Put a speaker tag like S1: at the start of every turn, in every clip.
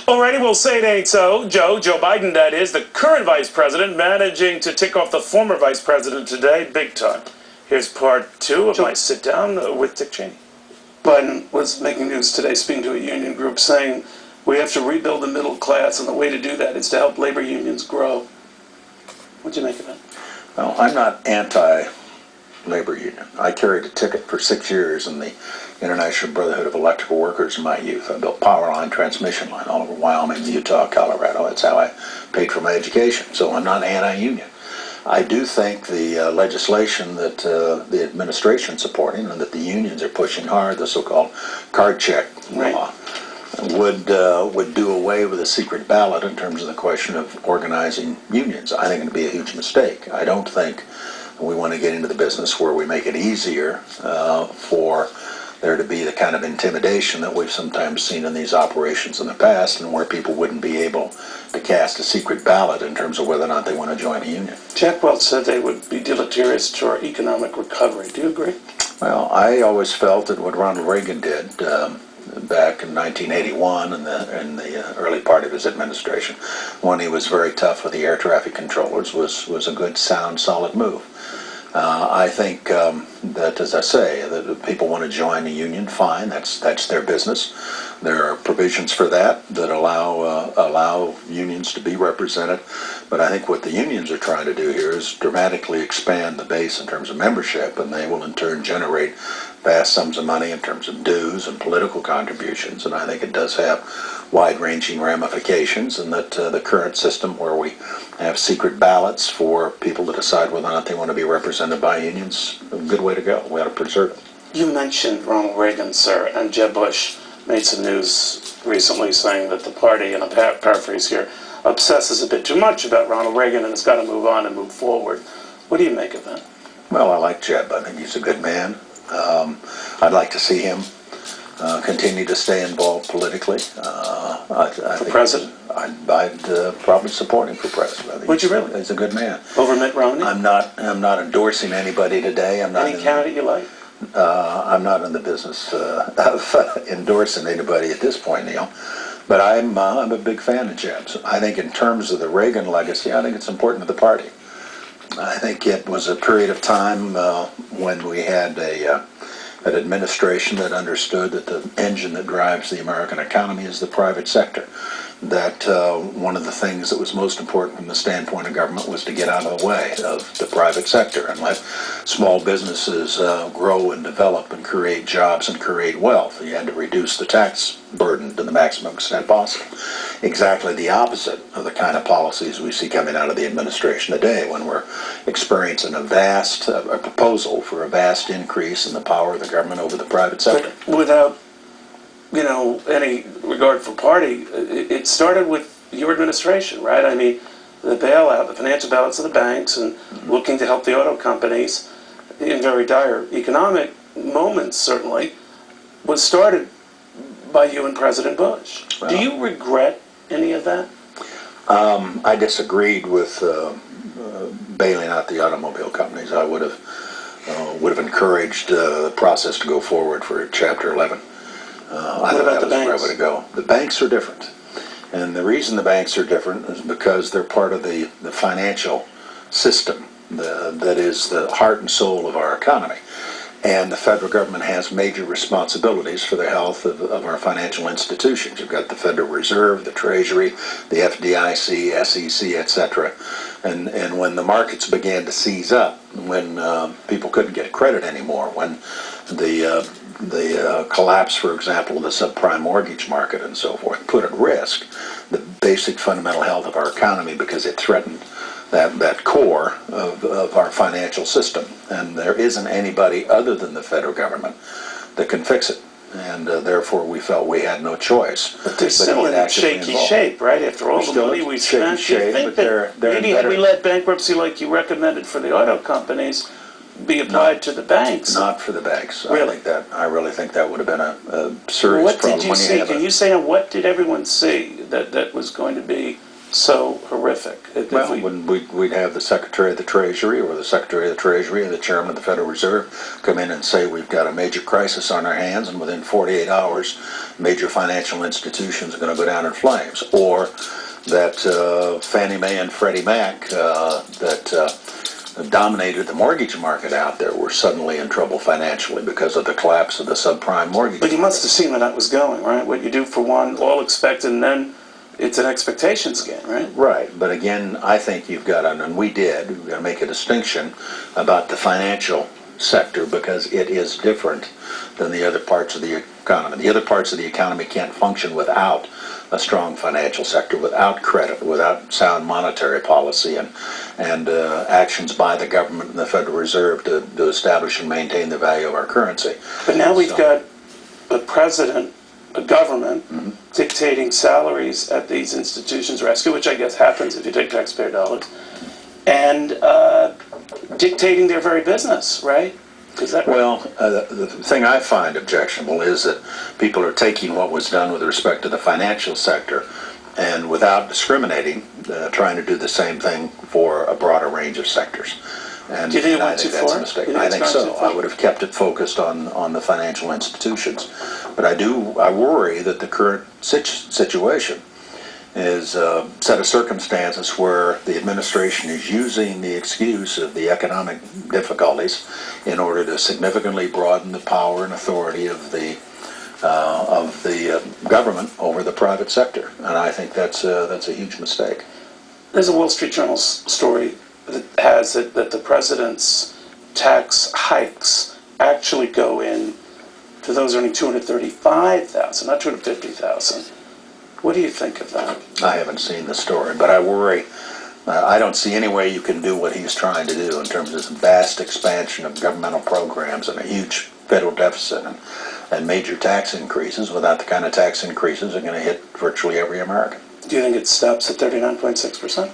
S1: Alrighty, we'll say it ain't so. Joe Biden, that is, the current vice president, managing to tick off the former vice president today, big time. Here's part two of my sit down with Dick Cheney. Biden was making news today, speaking to a union group, saying we have to rebuild the middle class, and the way to do that is to help labor unions grow. What'd you make of that?
S2: Well, I'm not anti-labor union. I carried a ticket for 6 years in the International Brotherhood of Electrical Workers in my youth. I built power line, transmission line all over Wyoming, Utah, Colorado. That's how I paid for my education. So I'm not anti-union. I do think the legislation that the administration's supporting and that the unions are pushing hard, the so-called card check law, would do away with a secret ballot in terms of the question of organizing unions. I think it would be a huge mistake. I don't think we want to get into the business where we make it easier for there to be the kind of intimidation that we've sometimes seen in these operations in the past, and where people wouldn't be able to cast a secret ballot in terms of whether or not they want to join a union.
S1: Jack Welch said they would be deleterious to our economic recovery. Do you agree?
S2: Well, I always felt that what Ronald Reagan did back in 1981 in the early part of his administration, when he was very tough with the air traffic controllers, was a good, sound, solid move. I think that, as I say, that if people want to join a union, fine. That's their business. There are provisions for that allow unions to be represented. But I think what the unions are trying to do here is dramatically expand the base in terms of membership, and they will in turn generate vast sums of money in terms of dues and political contributions. And I think it does have wide-ranging ramifications, and that the current system where we have secret ballots for people to decide whether or not they want to be represented by unions, a good way to go. We ought to preserve it.
S1: You mentioned Ronald Reagan, sir, and Jeb Bush made some news recently saying that the party, and a paraphrase here, obsesses a bit too much about Ronald Reagan and has got to move on and move forward. What do you make of that?
S2: Well, I like Jeb. I think he's a good man. I'd like to see him continue to stay involved politically.
S1: For president?
S2: I'd probably support him for president.
S1: Would you really?
S2: He's a good man.
S1: Over Mitt Romney?
S2: I'm not endorsing anybody today.
S1: Any candidate you like?
S2: I'm not in the business of endorsing anybody at this point, Neil. But I'm a big fan of Jeb's. I think in terms of the Reagan legacy, I think it's important to the party. I think it was a period of time when we had an administration that understood that the engine that drives the American economy is the private sector. That one of the things that was most important from the standpoint of government was to get out of the way of the private sector and let small businesses grow and develop and create jobs and create wealth. You had to reduce the tax burden to the maximum extent possible. Exactly the opposite of the kind of policies we see coming out of the administration today, when we're experiencing a proposal for a vast increase in the power of the government over the private sector.
S1: But without any regard for party, it started with your administration, right? I mean, the bailout, the financial bailouts of the banks, and looking to help the auto companies in very dire economic moments, certainly, was started by you and President Bush. Well, do you regret any of that?
S2: I disagreed with bailing out the automobile companies. I would have encouraged the process to go forward for Chapter 11. I thought that was the right way to go. The banks are different. And the reason the banks are different is because they're part of the financial system that is the heart and soul of our economy. And the federal government has major responsibilities for the health of our financial institutions. You've got the Federal Reserve, the Treasury, the FDIC, SEC, etc. And when the markets began to seize up, when people couldn't get credit anymore, when the collapse, for example, of the subprime mortgage market and so forth put at risk the basic fundamental health of our economy, because it threatened that core of our financial system. And there isn't anybody other than the federal government that can fix it. And therefore we felt we had no choice.
S1: But they're still in shaky shape, right? After all the money we spent, do you think that maybe had we let bankruptcy like you recommended for the auto companies be applied to the banks?
S2: Not for the banks.
S1: Really?
S2: I really think that would have been a serious problem.
S1: What did you see? Can you say what did everyone see that was going to be so horrific?
S2: Well, when we'd have the Secretary of the Treasury or the Secretary of the Treasury or the Chairman of the Federal Reserve come in and say we've got a major crisis on our hands and within 48 hours major financial institutions are going to go down in flames. Or that Fannie Mae and Freddie Mac that dominated the mortgage market out there were suddenly in trouble financially because of the collapse of the subprime mortgage
S1: But you
S2: market.
S1: must have seen where that was going, right? What you do for one, all expected, and then it's an expectations game, right?
S2: Right, but again, I think you've got to, and we've got to make a distinction about the financial sector because it is different than the other parts of the economy. The other parts of the economy can't function without a strong financial sector, without credit, without sound monetary policy and actions by the government and the Federal Reserve to establish and maintain the value of our currency.
S1: But now we've got a president, a government, dictating salaries at these institutions' rescue, which I guess happens if you take taxpayer dollars, and dictating their very business, right? Is that right?
S2: Well, the thing I find objectionable is that people are taking what was done with respect to the financial sector and without discriminating, trying to do the same thing for a broader range of sectors. And
S1: Do you think it
S2: I
S1: went
S2: think
S1: too
S2: that's
S1: far?
S2: a mistake.
S1: You think
S2: I
S1: it's
S2: think
S1: gone
S2: so.
S1: too far?
S2: I would have kept it focused on the financial institutions. But I worry that the current situation is a set of circumstances where the administration is using the excuse of the economic difficulties in order to significantly broaden the power and authority of the government over the private sector. And I think that's a huge mistake.
S1: There's a Wall Street Journal story that has it that the president's tax hikes actually go in to those earning $235,000, not $250,000. What do you think of that?
S2: I haven't seen the story, but I worry. I don't see any way you can do what he's trying to do in terms of this vast expansion of governmental programs and a huge federal deficit and major tax increases without the kind of tax increases that are going to hit virtually every American.
S1: Do you think it stops at 39.6%?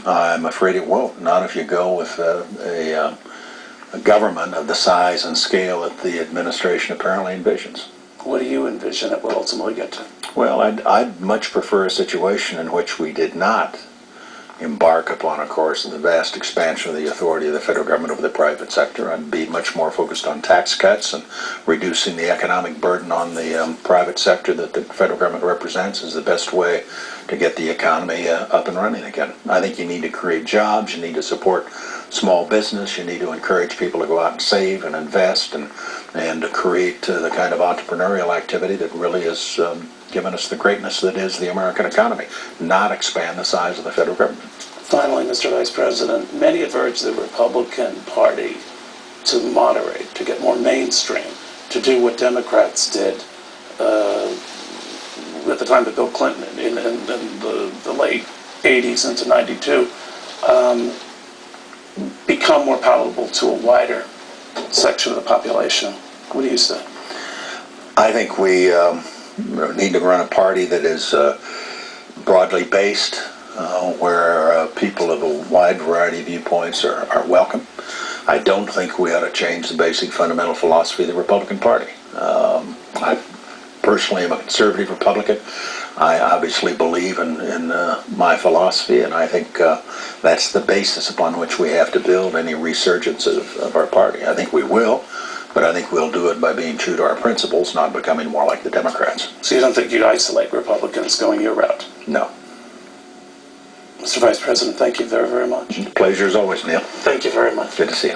S2: I'm afraid it won't. Not if you go with a government of the size and scale that the administration apparently envisions.
S1: What do you envision it will ultimately get to?
S2: Well, I'd much prefer a situation in which we did not embark upon a course of the vast expansion of the authority of the federal government over the private sector. I'd be much more focused on tax cuts and reducing the economic burden on the private sector that the federal government represents is the best way to get the economy up and running again. I think you need to create jobs, you need to support small business, you need to encourage people to go out and save and invest and to create the kind of entrepreneurial activity that really has given us the greatness that is the American economy, not expand the size of the federal government.
S1: Finally, Mr. Vice President, many have urged the Republican Party to moderate, to get more mainstream, to do what Democrats did at the time of Bill Clinton in the late 80s into 92, become more palatable to a wider section of the population. What do you say?
S2: I think we need to run a party that is broadly based, where people of a wide variety of viewpoints are welcome. I don't think we ought to change the basic fundamental philosophy of the Republican Party. I personally am a conservative Republican. I obviously believe in my philosophy, and I think that's the basis upon which we have to build any resurgence of our party. I think we will, but I think we'll do it by being true to our principles, not becoming more like the Democrats.
S1: So you don't think you'd isolate Republicans going your route?
S2: No.
S1: Mr. Vice President, thank you very, very much.
S2: Pleasure as always, Neil.
S1: Thank you very much.
S2: Good to see you.